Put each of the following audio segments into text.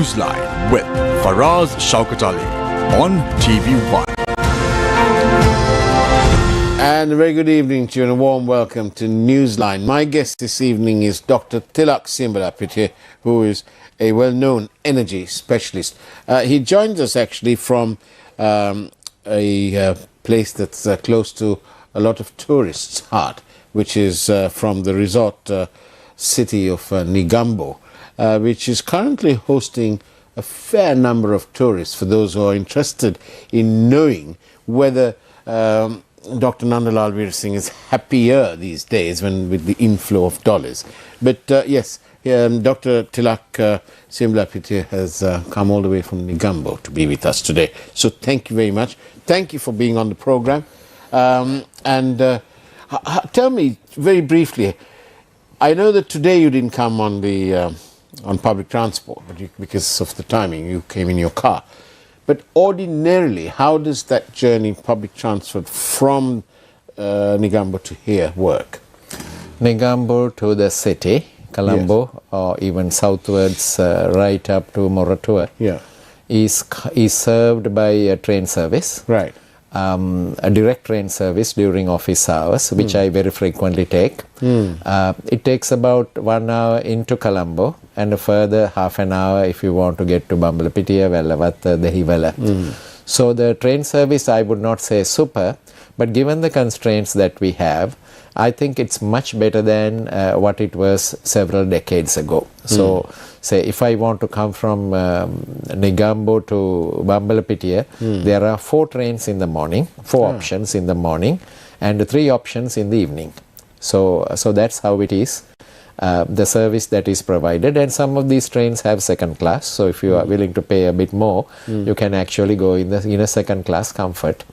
Newsline with Faraz Shaukat Ali on TV1. And a very good evening to you and a warm welcome to Newsline. My guest this evening is Dr. Tilak Siyambalapitiya, who is a well-known energy specialist. He joins us actually from a place that's close to a lot of tourists' heart, which is from the resort city of Negombo, which is currently hosting a fair number of tourists for those who are interested in knowing whether Dr. Nandalal Veer Singh is happier these days with the inflow of dollars. But yes, Dr. Tilak Siyambalapitiya has come all the way from Negombo to be with us today. So thank you very much. Thank you for being on the program. Tell me very briefly, I know that today you didn't come on the on public transport, but because of the timing, you came in your car. But ordinarily, how does that journey, public transport from Negombo to here work? Negombo to the city, Colombo, yes, or even southwards, right up to Moratuwa, yeah, is served by a train service. Right. A direct train service during office hours, which I very frequently take. It takes about 1 hour into Colombo and a further half an hour if you want to get to Siyambalapitiya, Velavatta, Dehiwala. So the train service, I would not say super, but given the constraints that we have, I think it's much better than what it was several decades ago. So, say if I want to come from Negombo to Siyambalapitiya, there are 4 trains in the morning, 4 options in the morning, and 3 options in the evening. So that's how it is. The service that is provided, and some of these trains have second class, so if you are willing to pay a bit more, you can actually go in a second class comfort.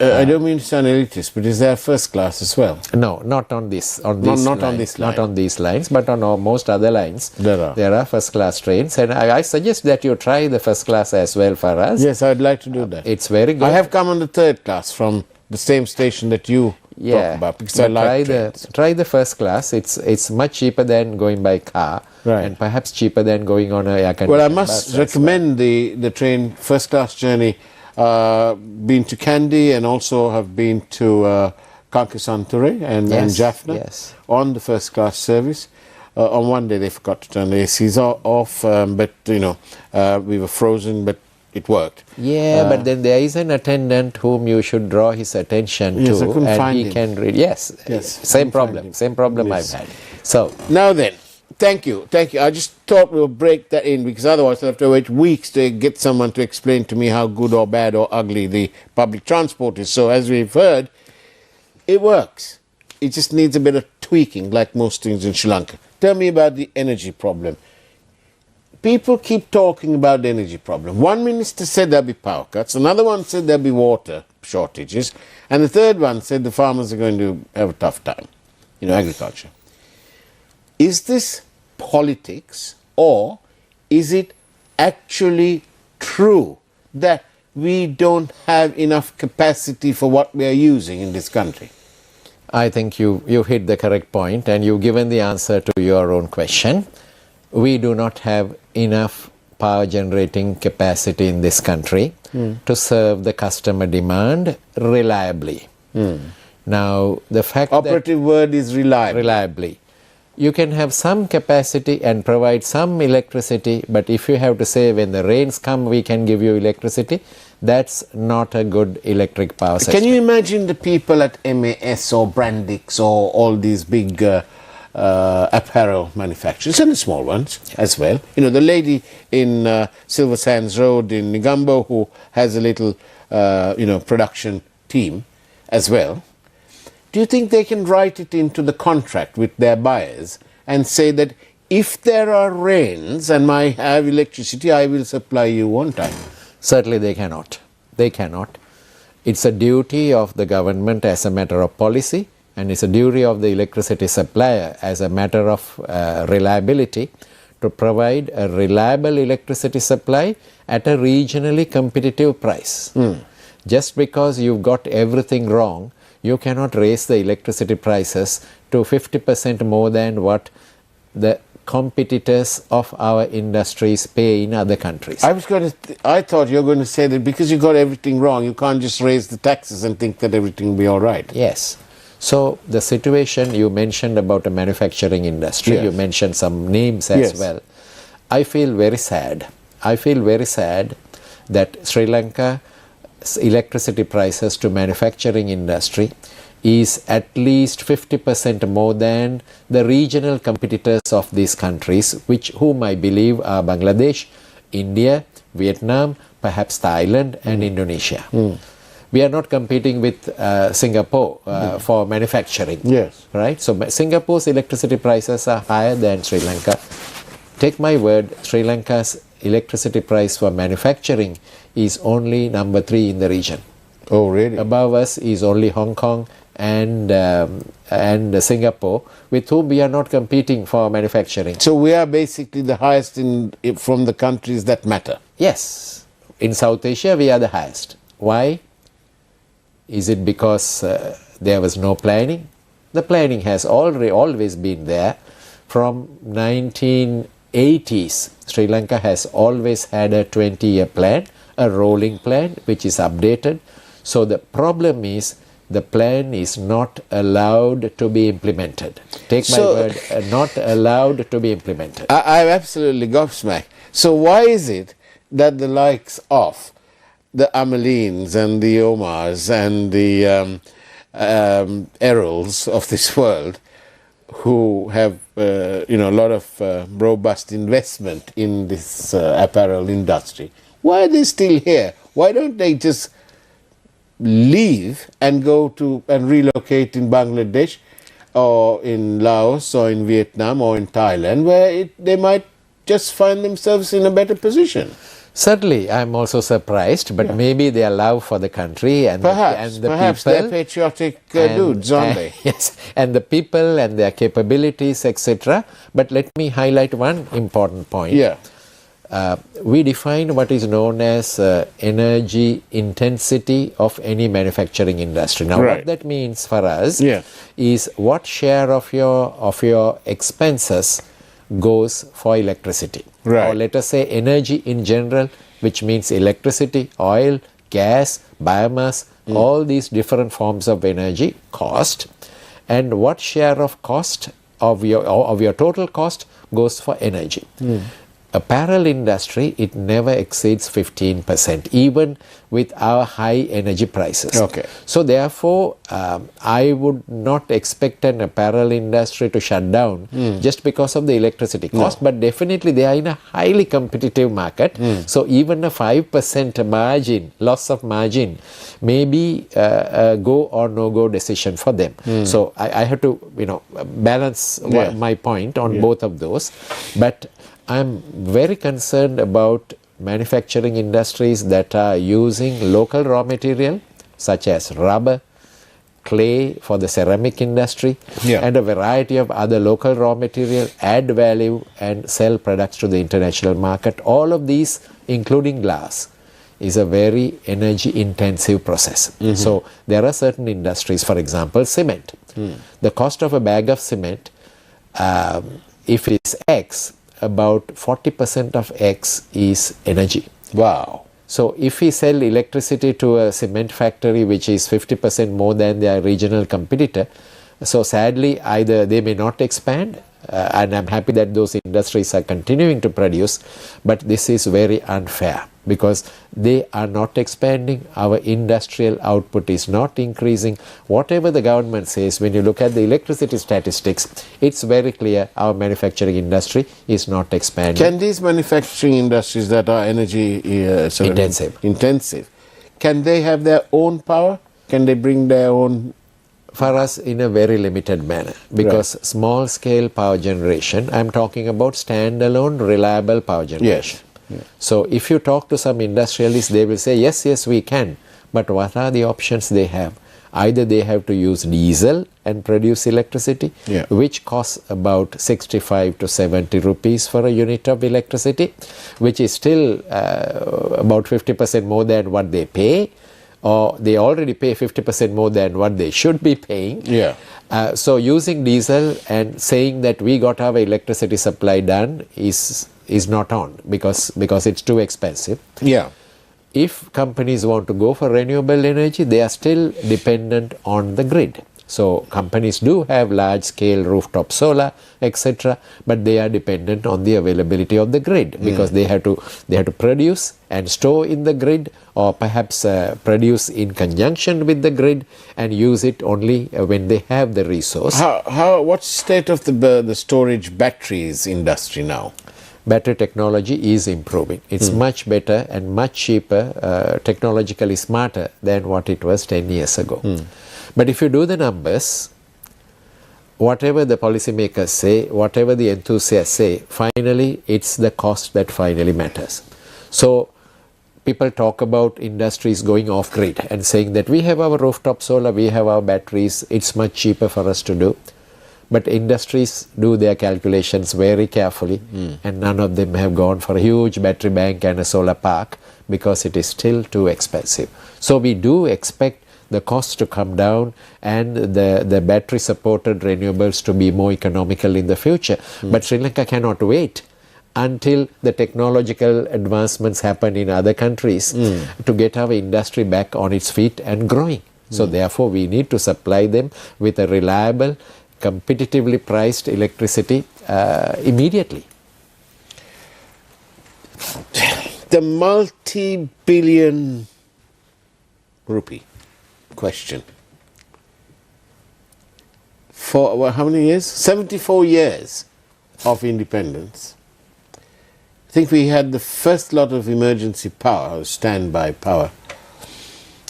I don't mean to sound elitist, but is there first class as well? No, not on this. Not on this line. Not on these lines, but on most other lines. There are first class trains, and I suggest that you try the first class as well for us. Yes, I'd like to do that. It's very good. I have come on the third class from the same station that you talk about, because I like trains. Try the first class. It's much cheaper than going by car, right, and perhaps cheaper than going on a air conditioned Well, I must recommend the train first class journey. Been to Kandy and also have been to Kankasanture and Jaffna, yes, on the first class service. On one day they forgot to turn the ACs off, but we were frozen, but it worked. Yeah, but then there is an attendant whom you should draw his attention to, I couldn't and find he him. Can read. Yes, same problem Yes. I've had. So now then, thank you. I just thought we'll break that in, because otherwise I'll have to wait weeks to get someone to explain to me how good or bad or ugly the public transport is. So as we've heard, it works. It just needs a bit of tweaking, like most things in Sri Lanka. Tell me about the energy problem. People keep talking about the energy problem. One minister said there'll be power cuts, another one said there'll be water shortages, and the third one said the farmers are going to have a tough time, agriculture. Is this politics, or is it actually true that we don't have enough capacity for what we are using in this country? I think you hit the correct point, and you've given the answer to your own question. We do not have enough power generating capacity in this country to serve the customer demand reliably. Now, the fact operative word is reliably. You can have some capacity and provide some electricity, but if you have to say when the rains come we can give you electricity, that's not a good electric power system. Can you imagine the people at MAS or Brandix or all these big apparel manufacturers, and the small ones as well? The lady in Silver Sands Road in Negombo who has a little production team as well. Do you think they can write it into the contract with their buyers and say that if there are rains and I have electricity, I will supply you on time? Certainly they cannot. They cannot. It's a duty of the government as a matter of policy, and it's a duty of the electricity supplier as a matter of reliability to provide a reliable electricity supply at a regionally competitive price. Just because you've got everything wrong, you cannot raise the electricity prices to 50% more than what the competitors of our industries pay in other countries. I thought you were going to say that because you got everything wrong, you can't just raise the taxes and think that everything will be all right. Yes. So the situation you mentioned about the manufacturing industry, Yes. you mentioned some names as Yes. well. I feel very sad. I feel very sad that Sri Lanka's electricity prices to manufacturing industry is at least 50% more than the regional competitors of these countries, whom I believe are Bangladesh, India, Vietnam, perhaps Thailand and Indonesia. We are not competing with Singapore for manufacturing. Yes. Right? So Singapore's electricity prices are higher than Sri Lanka. Take my word, Sri Lanka's electricity price for manufacturing is only number 3 in the region. Oh, really? Above us is only Hong Kong and Singapore, with whom we are not competing for manufacturing. So we are basically the highest from the countries that matter. Yes, in South Asia we are the highest. Why? Is it because there was no planning? The planning has always been there. From 1980s, Sri Lanka has always had a 20-year plan, a rolling plan which is updated. So the problem is the plan is not allowed to be implemented. Take my word, not allowed to be implemented. I'm absolutely gobsmacked. So why is it that the likes of the Amelines and the Omars and the Errols of this world, who have a lot of robust investment in this apparel industry, why are they still here? Why don't they just leave and go to and relocate in Bangladesh or in Laos or in Vietnam or in Thailand, where they might just find themselves in a better position? Certainly, I'm also surprised, but maybe their love for the country and Perhaps the they're people, patriotic dudes, aren't they? Yes, and the people and their capabilities, etc. But let me highlight one important point. Yeah. We define what is known as energy intensity of any manufacturing industry. Now, Right. what that means for us Yeah. is what share of your expenses goes for electricity. Right. Or let us say energy in general, which means electricity, oil, gas, biomass, all these different forms of energy cost, and what share of cost of your total cost goes for energy. Apparel industry, it never exceeds 15%, even with our high energy prices. Okay. So therefore, I would not expect an apparel industry to shut down just because of the electricity cost, but definitely they are in a highly competitive market. So even a 5% margin, loss of margin, may be a go or no go decision for them. So I have to balance my point on both of those. But I'm very concerned about manufacturing industries that are using local raw material such as rubber, clay for the ceramic industry, and a variety of other local raw material, add value and sell products to the international market. All of these, including glass, is a very energy intensive process. So there are certain industries, for example, cement. The cost of a bag of cement, if it is X, about 40% of X is energy. Wow. So if we sell electricity to a cement factory which is 50% more than their regional competitor, so sadly either they may not expand, and I'm happy that those industries are continuing to produce, but this is very unfair because they are not expanding, our industrial output is not increasing. Whatever the government says, when you look at the electricity statistics, it's very clear our manufacturing industry is not expanding. Can these manufacturing industries that are energy intensive, can they have their own power? Can they bring their own? For us, in a very limited manner, because small scale power generation, I'm talking about standalone reliable power generation. Yes. So if you talk to some industrialists, they will say, yes, we can. But what are the options they have? Either they have to use diesel and produce electricity, which costs about 65 to 70 rupees for a unit of electricity, which is still about 50% more than what they pay. or they already pay 50% more than what they should be paying. Yeah. So using diesel and saying that we got our electricity supply done is not on, because it's too expensive. Yeah. If companies want to go for renewable energy, they are still dependent on the grid. So companies do have large scale rooftop solar, etc., but they are dependent on the availability of the grid, because they have to produce and store in the grid, or perhaps produce in conjunction with the grid and use it only when they have the resource. What's the state of the storage batteries industry now? Battery technology is improving. It's much better and much cheaper, technologically smarter than what it was 10 years ago. But if you do the numbers, whatever the policymakers say, whatever the enthusiasts say, finally it's the cost that finally matters. So people talk about industries going off grid and saying that we have our rooftop solar, we have our batteries, it's much cheaper for us to do. But industries do their calculations very carefully, and none of them have gone for a huge battery bank and a solar park, because it is still too expensive. So we do expect the cost to come down and the battery supported renewables to be more economical in the future. But Sri Lanka cannot wait until the technological advancements happen in other countries to get our industry back on its feet and growing. So therefore we need to supply them with a reliable, competitively priced electricity immediately. The multi-billion rupee question. For how many years? 74 years of independence. I think we had the first lot of emergency power, standby power,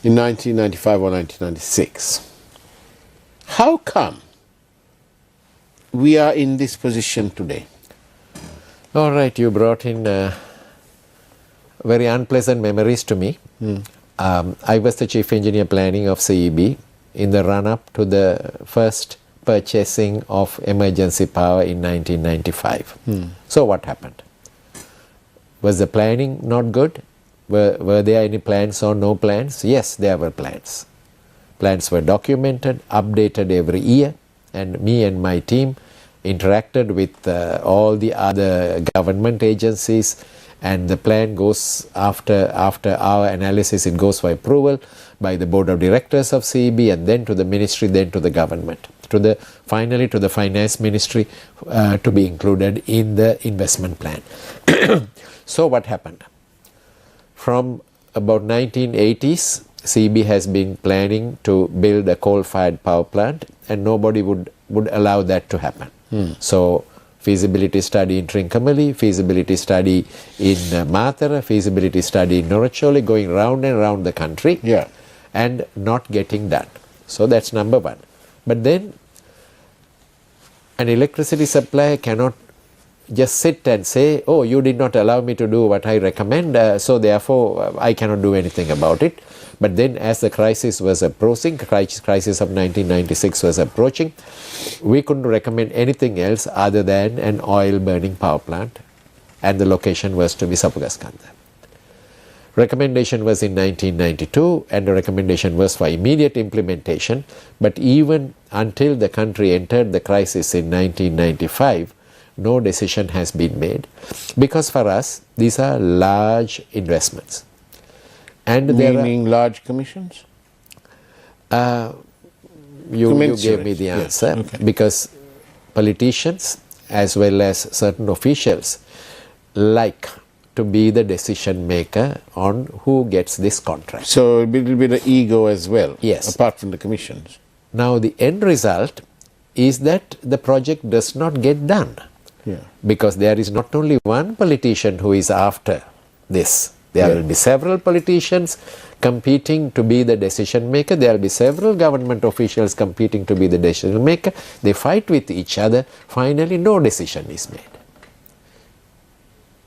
in 1995 or 1996. How come we are in this position today? All right, you brought in very unpleasant memories to me. I was the chief engineer planning of CEB in the run-up to the first purchasing of emergency power in 1995. So what happened? Was the planning not good? Were there any plans or no plans? Yes, there were plans. Plans were documented, updated every year, and me and my team interacted with all the other government agencies, and the plan goes after our analysis, it goes for approval by the board of directors of CEB, and then to the ministry, then to the government, finally to the finance ministry to be included in the investment plan. So what happened? From about 1980s, CEB has been planning to build a coal-fired power plant, and nobody would allow that to happen. So feasibility study in Trincomalee, feasibility study in Matara, feasibility study in Noracholi, going round and round the country, and not getting done. So that's number one. But then an electricity supplier cannot just sit and say, oh, you did not allow me to do what I recommend, so therefore I cannot do anything about it. But then as the crisis was approaching, crisis of 1996 was approaching, we couldn't recommend anything else other than an oil burning power plant, and the location was to be Sapagaskanda. Recommendation was in 1992, and the recommendation was for immediate implementation, but even until the country entered the crisis in 1995, no decision has been made, because for us these are large investments. And meaning large commissions? You gave me the answer, yes. Okay. Because politicians as well as certain officials like to be the decision maker on who gets this contract. So a little bit of ego as well, yes, apart from the commissions. Now the end result is that the project does not get done. Because there is not only one politician who is after this. There will be several politicians competing to be the decision maker. There will be several government officials competing to be the decision maker. They fight with each other. Finally, no decision is made.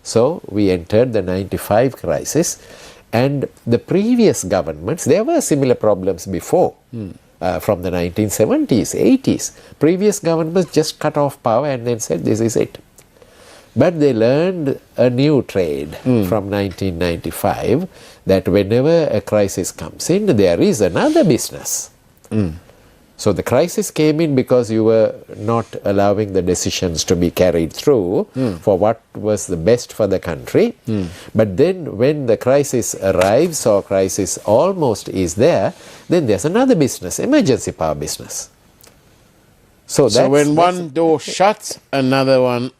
So we entered the 95 crisis, and the previous governments, there were similar problems before. From the 1970s, 80s, previous governments just cut off power and then said this is it. But they learned a new trade from 1995, that whenever a crisis comes in, there is another business. So the crisis came in because you were not allowing the decisions to be carried through for what was the best for the country. But then when the crisis arrives, or crisis almost is there, then there's another business, emergency power business. So when one door shuts, another one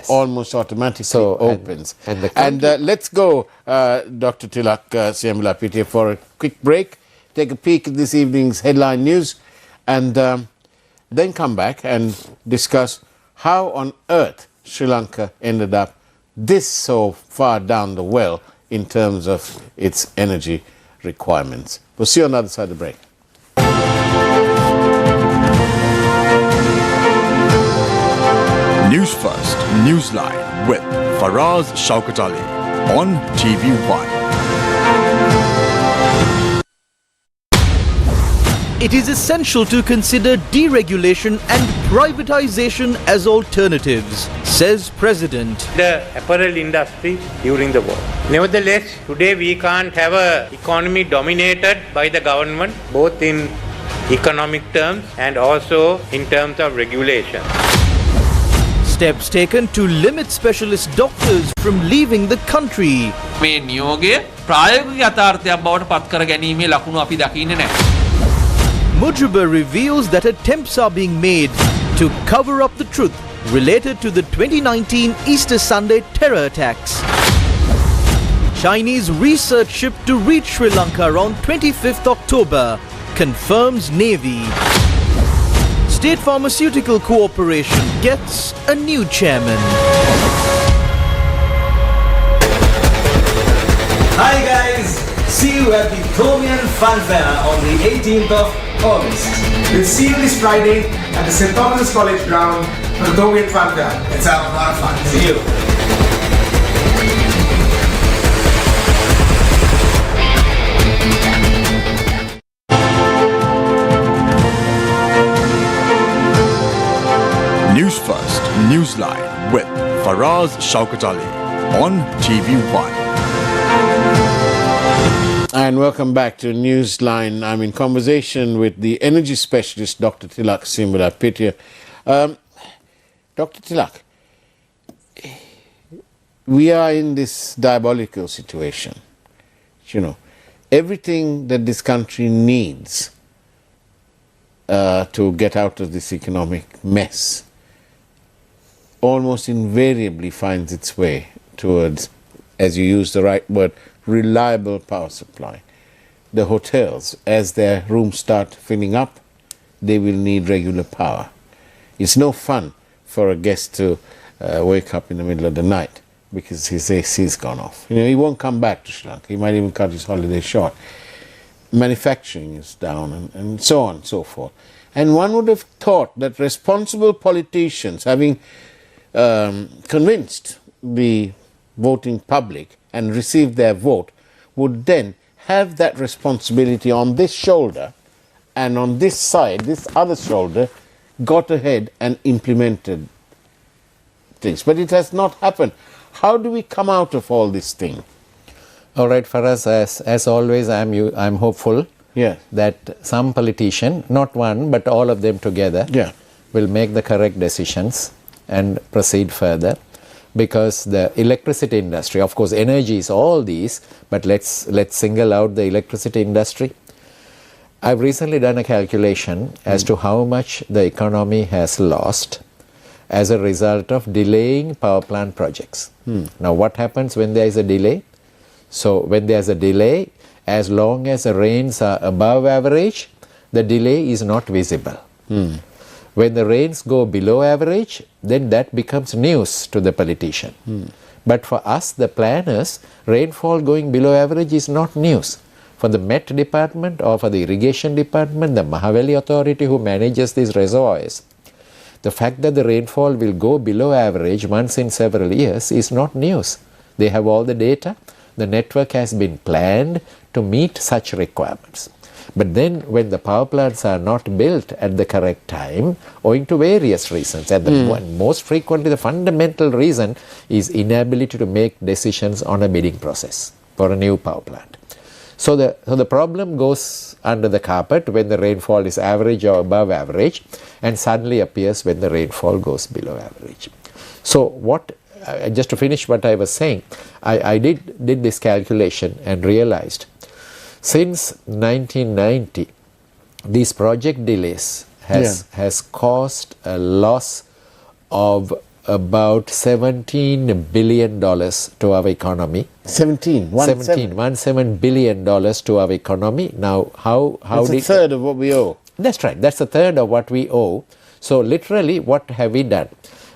almost automatically opens. And let's go, Dr. Tilak Siyambalapitiya, for a quick break, take a peek at this evening's headline news, and then come back and discuss how on earth Sri Lanka ended up this so far down the well in terms of its energy requirements. We'll see you on the other side of the break. News First, Newsline with Faraz Shaukat Ali on TV1. It is essential to consider deregulation and privatization as alternatives, says President. The apparel industry during the war. Nevertheless, today we can't have an economy dominated by the government, both in economic terms and also in terms of regulation. Steps taken to limit specialist doctors from leaving the country. මේ නියෝගය ප්‍රායෝගික යථාර්ථයක් බවට පත් කර ගැනීමේ ලකුණු අපි දකින්නේ නැහැ. Mujibur reveals that attempts are being made to cover up the truth related to the 2019 Easter Sunday terror attacks. Chinese research ship to reach Sri Lanka on 25th October, confirms Navy. State Pharmaceutical Cooperation gets a new chairman. Hi guys! See you at the Thomian Fun Fair on the 18th of August. We'll see you this Friday at the St. Thomas's College ground for the Thomian Fun Fair. Let's have a lot of fun. See you. News First, Newsline with Faraz Shaukat Ali on TV1. And welcome back to Newsline. I'm in conversation with the energy specialist, Dr. Tilak Siyambalapitiya. Dr. Tilak, we are in this diabolical situation. You know, everything that this country needs to get out of this economic mess almost invariably finds its way towards, as you use the right word, reliable power supply. The hotels, as their rooms start filling up, they will need regular power. It's no fun for a guest to wake up in the middle of the night because his AC's gone off. You know, he won't come back to Sri Lanka. He might even cut his holiday short. Manufacturing is down, and so on and so forth. And one would have thought that responsible politicians, having convinced the voting public and received their vote, would then have that responsibility on this shoulder, and on this side, this other shoulder, got ahead and implemented things. But it has not happened. How do we come out of all this thing? All right, Faraz, as always, I'm hopeful that some politician, not one, but all of them together, will make the correct decisions and proceed further. Because the electricity industry, of course, energy is all these, but let's single out the electricity industry. I've recently done a calculation as to how much the economy has lost as a result of delaying power plant projects. Now, what happens when there is a delay? So, when there's a delay, as long as the rains are above average, the delay is not visible. When the rains go below average, then that becomes news to the politician. But for us, the planners, rainfall going below average is not news. For the Met department or for the irrigation department, the Mahaweli authority who manages these reservoirs, the fact that the rainfall will go below average once in several years is not news. They have all the data. The network has been planned to meet such requirements. But then when the power plants are not built at the correct time, owing to various reasons, and most frequently the fundamental reason is inability to make decisions on a bidding process for a new power plant. So the problem goes under the carpet when the rainfall is average or above average, and suddenly appears when the rainfall goes below average. So just to finish what I was saying, I did this calculation and realized since 1990, these project delays has caused a loss of about $17 billion to our economy. 17 billion dollars to our economy. Now, how It's a third of what we owe. That's right. That's a third of what we owe. So literally, what have we done?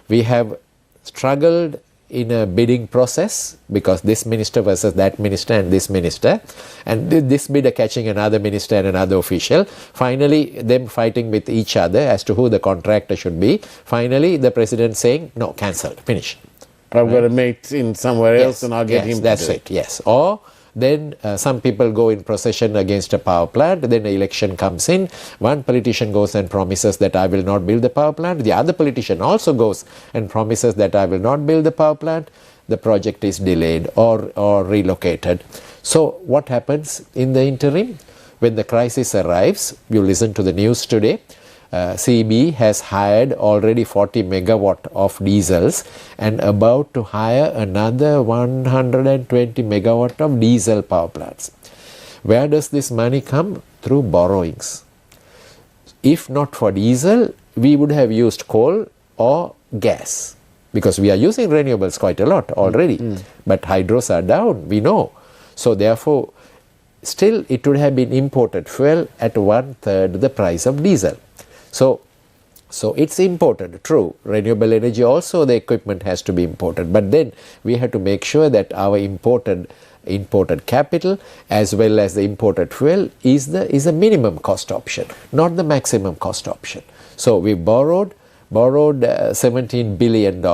We have struggled in a bidding process because this minister versus that minister and this minister, and this bidder catching another minister and another official, finally them fighting with each other as to who the contractor should be, finally the president saying, no, cancelled, finish. I've got a mate in somewhere else and I'll get him to that's do it, yes. Or then some people go in procession against a power plant, then the election comes in, one politician goes and promises that I will not build the power plant, the other politician also goes and promises that I will not build the power plant, the project is delayed or relocated. So what happens in the interim? When the crisis arrives, you listen to the news today, CB has hired already 40 megawatt of diesels and about to hire another 120 megawatt of diesel power plants. Where does this money come? Through borrowings. If not for diesel, we would have used coal or gas because we are using renewables quite a lot already. But hydros are down, we know. So therefore, still it would have been imported fuel at 1/3 the price of diesel. So it's imported, true. Renewable energy also, the equipment has to be imported. But then we have to make sure that our imported capital as well as the imported fuel is a minimum cost option, not the maximum cost option. So we borrowed $17 billion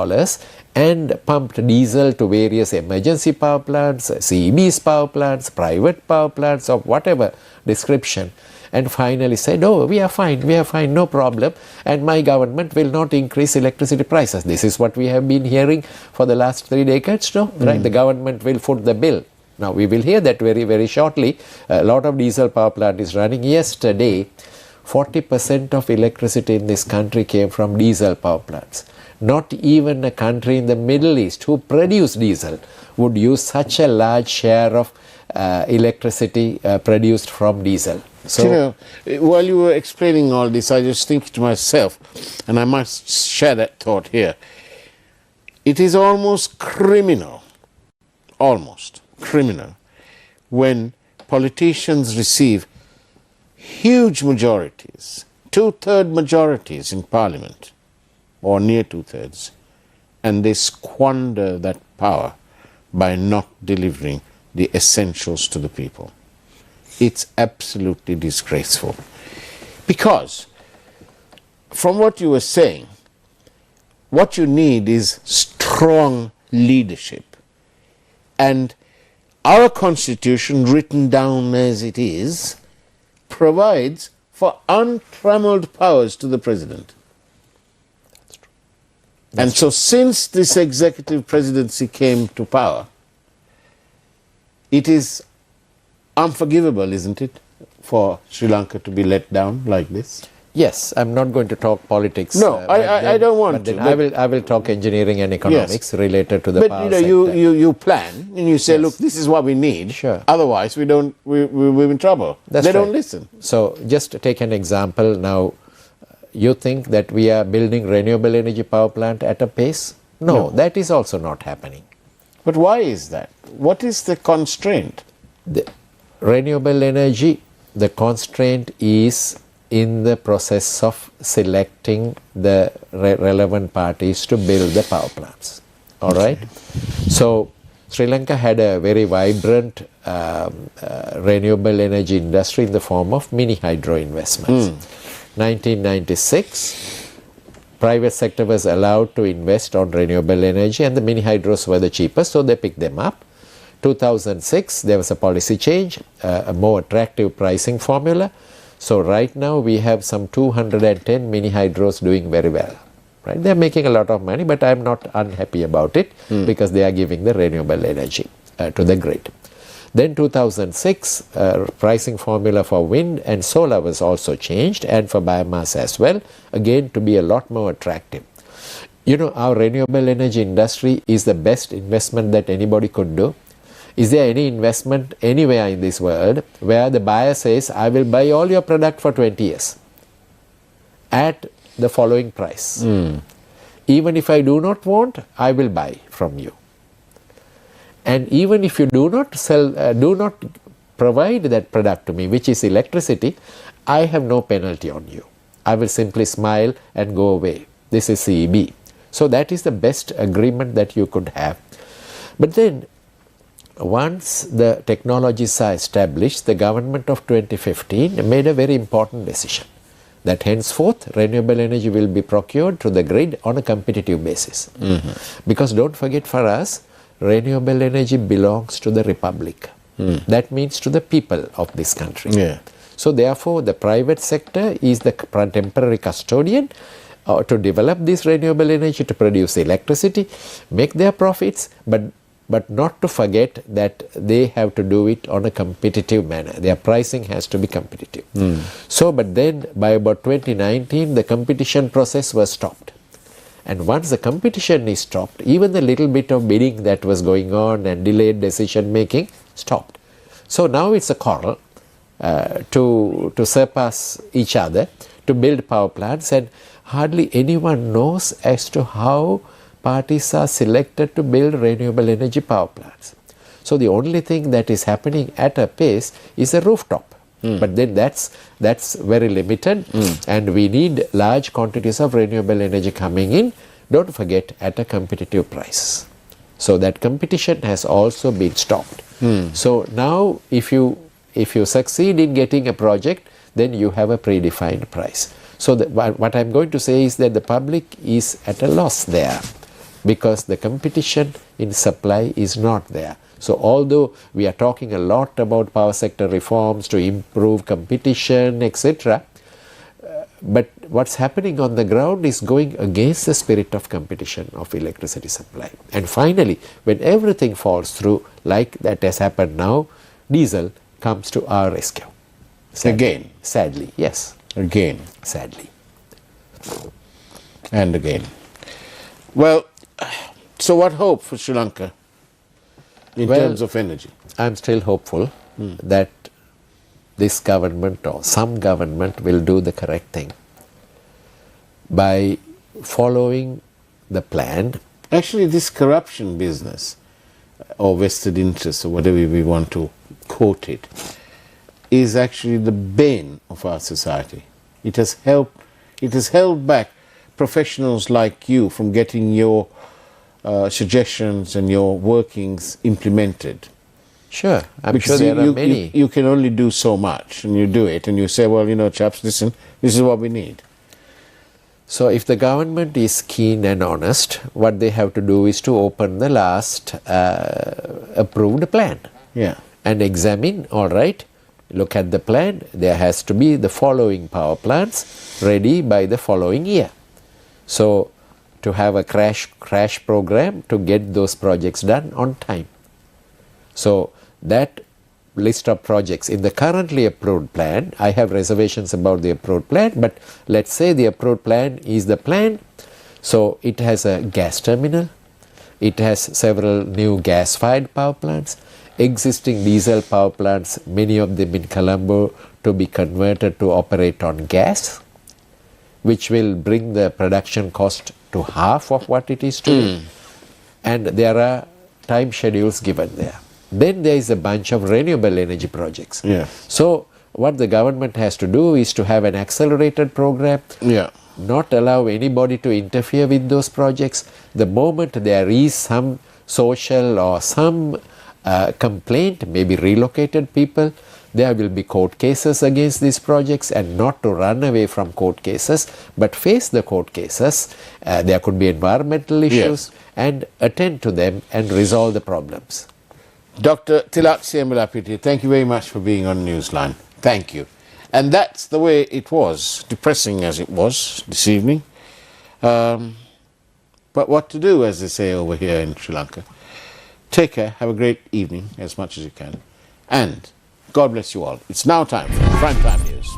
and pumped diesel to various emergency power plants, CEB's power plants, private power plants of whatever description, and finally said, oh, we are fine, no problem, and my government will not increase electricity prices. This is what we have been hearing for the last 3 decades, no? Right? The government will foot the bill. Now, we will hear that very, very shortly. A lot of diesel power plant is running. Yesterday, 40% of electricity in this country came from diesel power plants. Not even a country in the Middle East who produce diesel would use such a large share of electricity produced from diesel. So, you know, while you were explaining all this, I just think to myself, and I must share that thought here, it is almost criminal, when politicians receive huge majorities, 2/3 majorities in parliament, or near 2/3, and they squander that power by not delivering the essentials to the people. It's absolutely disgraceful. Because, from what you were saying, what you need is strong leadership. And our Constitution, written down as it is, provides for untrammeled powers to the President. And so since this executive presidency came to power, it is unforgivable, isn't it, for Sri Lanka to be let down like this? yes, I'm not going to talk politics. No, I don't want to. I will talk engineering and economics related to the power But you plan and you say, look, this is what we need. Sure. Otherwise, we're in trouble. They don't listen. So just to take an example now, you think that we are building renewable energy power plant at a pace? No, that is also not happening. But why is that? What is the constraint? The renewable energy, the constraint is in the process of selecting the relevant parties to build the power plants. All right? So Sri Lanka had a very vibrant renewable energy industry in the form of mini hydro investments. 1996, private sector was allowed to invest on renewable energy and the mini hydros were the cheapest, so they picked them up. 2006, there was a policy change, a more attractive pricing formula. So right now we have some 210 mini hydros doing very well. Right? They're making a lot of money, but I'm not unhappy about it because they are giving the renewable energy to the grid. Then 2006, pricing formula for wind and solar was also changed, and for biomass as well, again to be a lot more attractive. You know, our renewable energy industry is the best investment that anybody could do. Is there any investment anywhere in this world where the buyer says, I will buy all your product for 20 years at the following price. Even if I do not want, I will buy from you. And even if you do not provide that product to me, which is electricity, I have no penalty on you. I will simply smile and go away. This is CEB. So that is the best agreement that you could have. But then, once the technologies are established, the government of 2015 made a very important decision that henceforth renewable energy will be procured to the grid on a competitive basis. Because don't forget, for us, renewable energy belongs to the Republic. That means to the people of this country. So therefore, the private sector is the temporary custodian to develop this renewable energy, to produce electricity, make their profits, but not to forget that they have to do it on a competitive manner. Their pricing has to be competitive. So, but then by about 2019, the competition process was stopped. And once the competition is stopped, even the little bit of bidding that was going on and delayed decision making stopped. So now it's a quarrel to surpass each other, to build power plants, and hardly anyone knows as to how parties are selected to build renewable energy power plants. So the only thing that is happening at a pace is a rooftop. But then that's very limited, and we need large quantities of renewable energy coming in, don't forget, at a competitive price. So that competition has also been stopped. So now if you succeed in getting a project, then you have a predefined price. So what I'm going to say is that the public is at a loss there, because the competition in supply is not there. So although we are talking a lot about power sector reforms to improve competition, etc., but what's happening on the ground is going against the spirit of competition of electricity supply. And finally, when everything falls through, like that has happened now, diesel comes to our rescue. Again? Sadly, yes. Again? Sadly. And again. Well, so what hope for Sri Lanka in terms of energy? I'm still hopeful that this government or some government will do the correct thing by following the plan. Actually, this corruption business or vested interests or whatever we want to quote it is actually the bane of our society. It has held back professionals like you from getting your suggestions and your workings implemented. Sure, I'm Because sure there are many. You can only do so much, and you do it, and you say, well, you know, chaps, listen, this is what we need. So if the government is keen and honest, what they have to do is to open the last approved plan. Yeah. And examine, all right, look at the plan, there has to be the following power plants ready by the following year. So to have a crash program to get those projects done on time. So that list of projects in the currently approved plan, I have reservations about the approved plan, but let's say the approved plan is the plan. So it has a gas terminal, it has several new gas-fired power plants, existing diesel power plants, many of them in Colombo, to be converted to operate on gas, which will bring the production cost to half of what it is today. And there are time schedules given there. Then there is a bunch of renewable energy projects. Yeah. So what the government has to do is to have an accelerated program, not allow anybody to interfere with those projects. The moment there is some social or some complaint, maybe relocated people, there will be court cases against these projects, and not to run away from court cases, but face the court cases. There could be environmental issues and attend to them and resolve the problems. Dr. Tilak Siyambalapitiya, thank you very much for being on Newsline. Thank you. And that's the way it was, depressing as it was this evening. But what to do, as they say over here in Sri Lanka. Take care, have a great evening, as much as you can. And God bless you all. It's now time for Prime Time News.